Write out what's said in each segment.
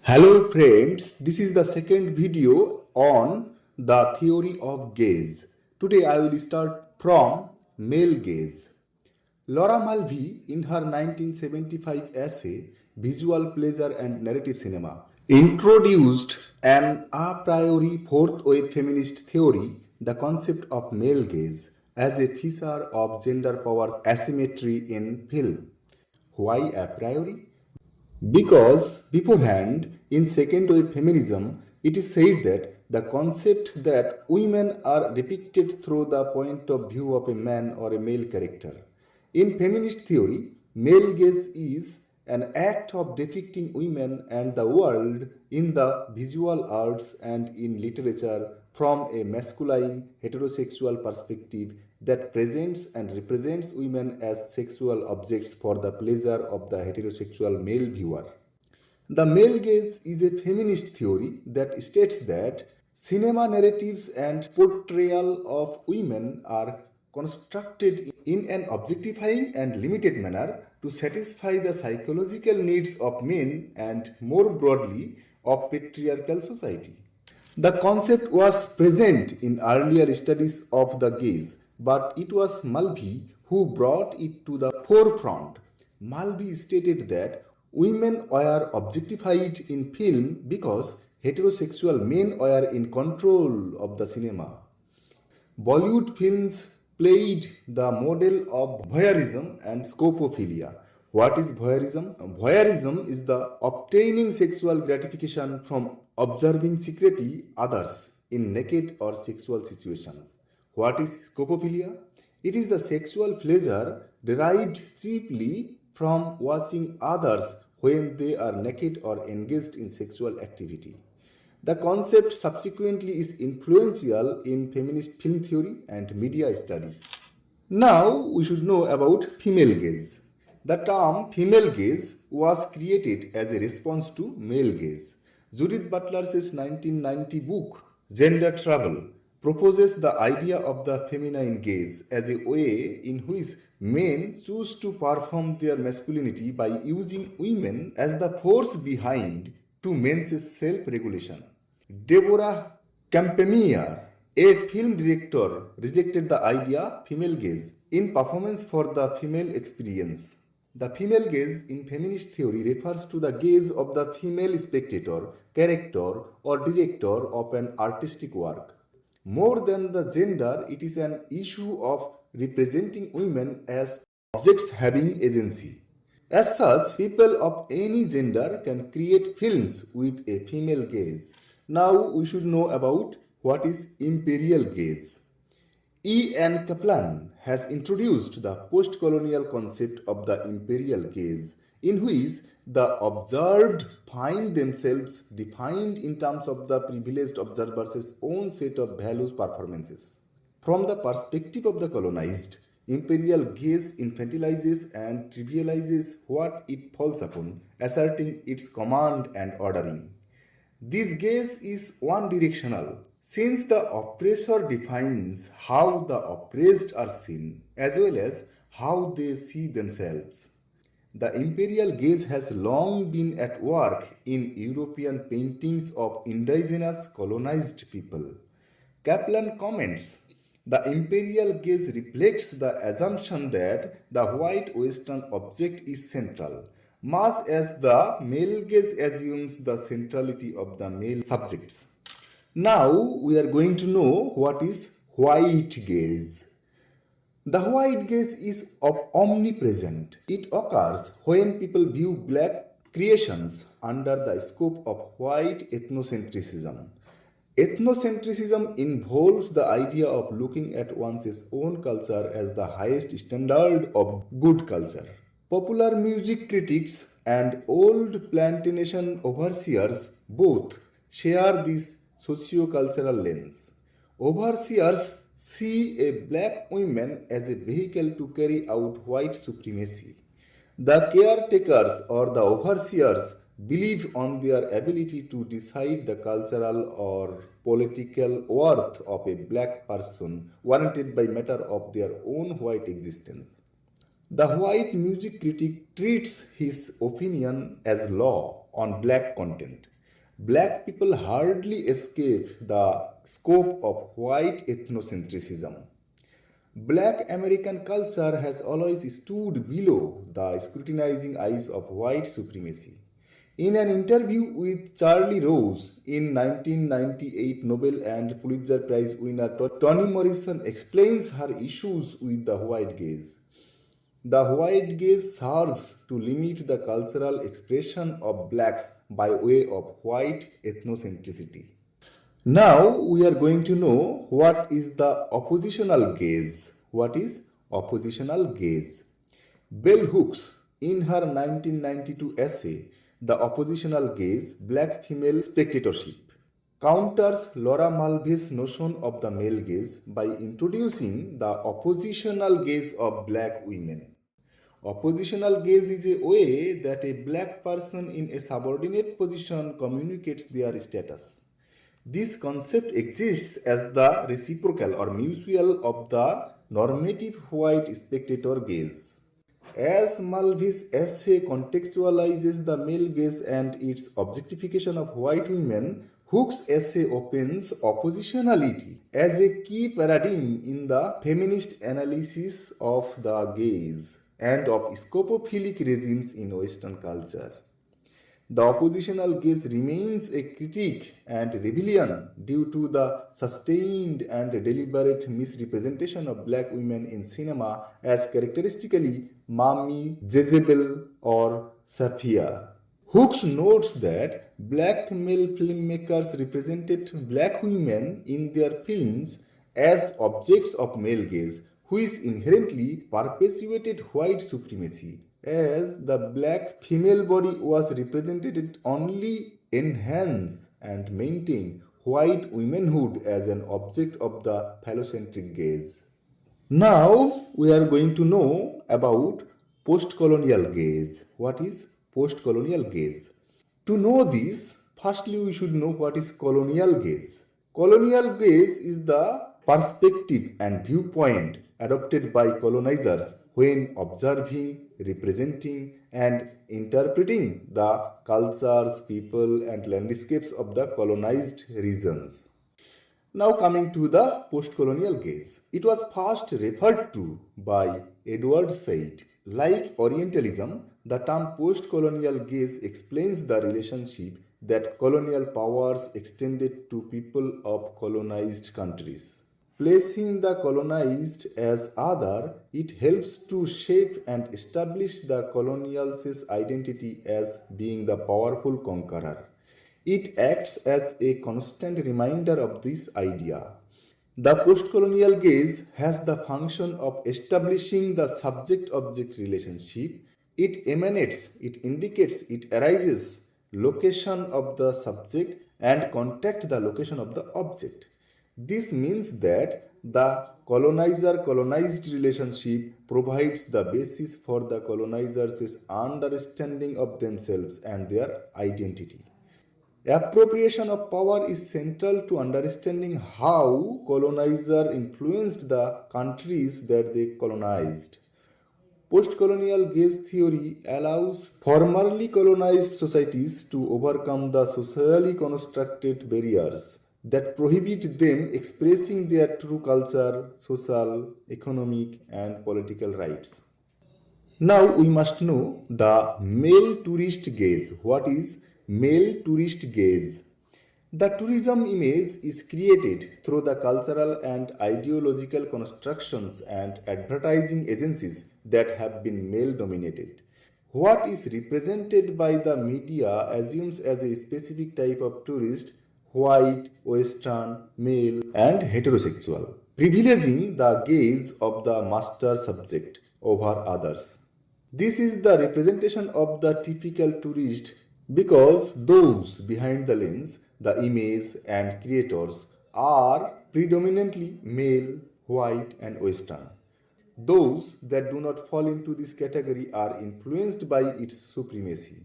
Hello friends, this is the second video on the theory of gaze. Today I will start from male gaze. Laura Mulvey, in her 1975 essay Visual Pleasure and Narrative Cinema, introduced an a priori fourth wave feminist theory, the concept of male gaze, as a feature of gender power asymmetry in film. Why a priori? Because beforehand, in second wave feminism, it is said that the concept that women are depicted through the point of view of a man or a male character. In feminist theory, male gaze is an act of depicting women and the world in the visual arts and in literature from a masculine heterosexual perspective that presents and represents women as sexual objects for the pleasure of the heterosexual male viewer. The male gaze is a feminist theory that states that cinema narratives and portrayal of women are constructed in an objectifying and limited manner to satisfy the psychological needs of men and more broadly of patriarchal society. The concept was present in earlier studies of the gaze, but it was Mulvey who brought it to the forefront. Mulvey stated that women were objectified in film because heterosexual men were in control of the cinema. Bollywood films played the model of voyeurism and scopophilia. What is voyeurism? Voyeurism is the obtaining sexual gratification from observing secretly others in naked or sexual situations. What is scopophilia? It is the sexual pleasure derived chiefly from watching others when they are naked or engaged in sexual activity. The concept subsequently is influential in feminist film theory and media studies. Now we should know about female gaze. The term female gaze was created as a response to male gaze. Judith Butler's 1990 book, Gender Trouble, proposes the idea of the feminine gaze as a way in which men choose to perform their masculinity by using women as the force behind to men's self-regulation. Deborah Campemeyer, a film director, rejected the idea female gaze in performance for the female experience. The female gaze in feminist theory refers to the gaze of the female spectator, character, or director of an artistic work. More than the gender, it is an issue of representing women as objects having agency. As such, people of any gender can create films with a female gaze. Now we should know about what is imperial gaze. E. N. Kaplan has introduced the postcolonial concept of the imperial gaze, in which the observed find themselves defined in terms of the privileged observer's own set of values performances. From the perspective of the colonized, imperial gaze infantilizes and trivializes what it falls upon, asserting its command and ordering. This gaze is one-directional, since the oppressor defines how the oppressed are seen, as well as how they see themselves. The imperial gaze has long been at work in European paintings of indigenous colonized people. Kaplan comments, the imperial gaze reflects the assumption that the white Western object is central, much as the male gaze assumes the centrality of the male subjects. Now we are going to know what is white gaze. The white gaze is omnipresent. It occurs when people view black creations under the scope of white ethnocentrism. Ethnocentrism involves the idea of looking at one's own culture as the highest standard of good culture. Popular music critics and old plantation overseers both share this socio-cultural lens. Overseers see a black woman as a vehicle to carry out white supremacy. The caretakers or the overseers believe on their ability to decide the cultural or political worth of a black person warranted by matter of their own white existence. The white music critic treats his opinion as law on black content. Black people hardly escape the scope of white ethnocentrism. Black American culture has always stood below the scrutinizing eyes of white supremacy. In an interview with Charlie Rose in 1998, Nobel and Pulitzer Prize winner Toni Morrison explains her issues with the white gaze. The white gaze serves to limit the cultural expression of blacks by way of white ethnocentricity. Now we are going to know what is the oppositional gaze. What is oppositional gaze? Bell Hooks, in her 1992 essay, The Oppositional Gaze, Black Female Spectatorship, counters Laura Mulvey's notion of the male gaze by introducing the oppositional gaze of black women. Oppositional gaze is a way that a black person in a subordinate position communicates their status. This concept exists as the reciprocal or mutual of the normative white spectator gaze. As Mulvey's essay contextualizes the male gaze and its objectification of white women, Hooke's essay opens oppositionality as a key paradigm in the feminist analysis of the gaze and of scopophilic regimes in Western culture. The oppositional gaze remains a critique and rebellion due to the sustained and deliberate misrepresentation of black women in cinema as characteristically Mommy, Jezebel, or Safiya. Hooks notes that black male filmmakers represented black women in their films as objects of male gaze, which inherently perpetuated white supremacy, as the black female body was represented only enhance and maintain white womanhood as an object of the phallocentric gaze. Now we are going to know about postcolonial gaze. What is postcolonial gaze? To know this, firstly we should know what is colonial gaze. Colonial gaze is the perspective and viewpoint adopted by colonizers when observing, representing, and interpreting the cultures, people, and landscapes of the colonized regions. Now coming to the postcolonial gaze. It was first referred to by Edward Said. Like Orientalism, the term postcolonial gaze explains the relationship that colonial powers extended to people of colonized countries. Placing the colonized as other, it helps to shape and establish the colonial's identity as being the powerful conqueror. It acts as a constant reminder of this idea. The postcolonial gaze has the function of establishing the subject-object relationship. It emanates, it indicates, it arises location of the subject and contact the location of the object. This means that the colonizer-colonized relationship provides the basis for the colonizers' understanding of themselves and their identity. Appropriation of power is central to understanding how colonizer influenced the countries that they colonized. Postcolonial gaze theory allows formerly colonized societies to overcome the socially constructed barriers that prohibit them expressing their true culture, social, economic, and political rights. Now we must know the male tourist gaze. What is male tourist gaze? The tourism image is created through the cultural and ideological constructions and advertising agencies that have been male dominated. What is represented by the media assumes as a specific type of tourist, white, western, male, and heterosexual, privileging the gaze of the master subject over others. This is the representation of the typical tourist because those behind the lens, the image and creators, are predominantly male, white, and western. Those that do not fall into this category are influenced by its supremacy.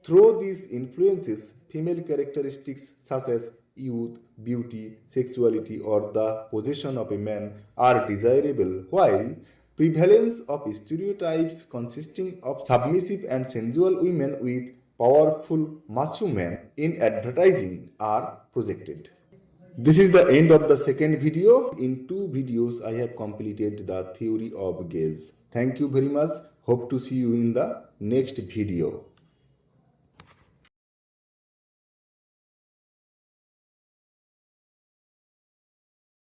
Through these influences, female characteristics such as youth, beauty, sexuality, or the possession of a man are desirable, while prevalence of stereotypes consisting of submissive and sensual women with powerful macho men in advertising are projected. This is the end of the second video. In 2 videos, I have completed the theory of gaze. Thank you very much. Hope to see you in the next video.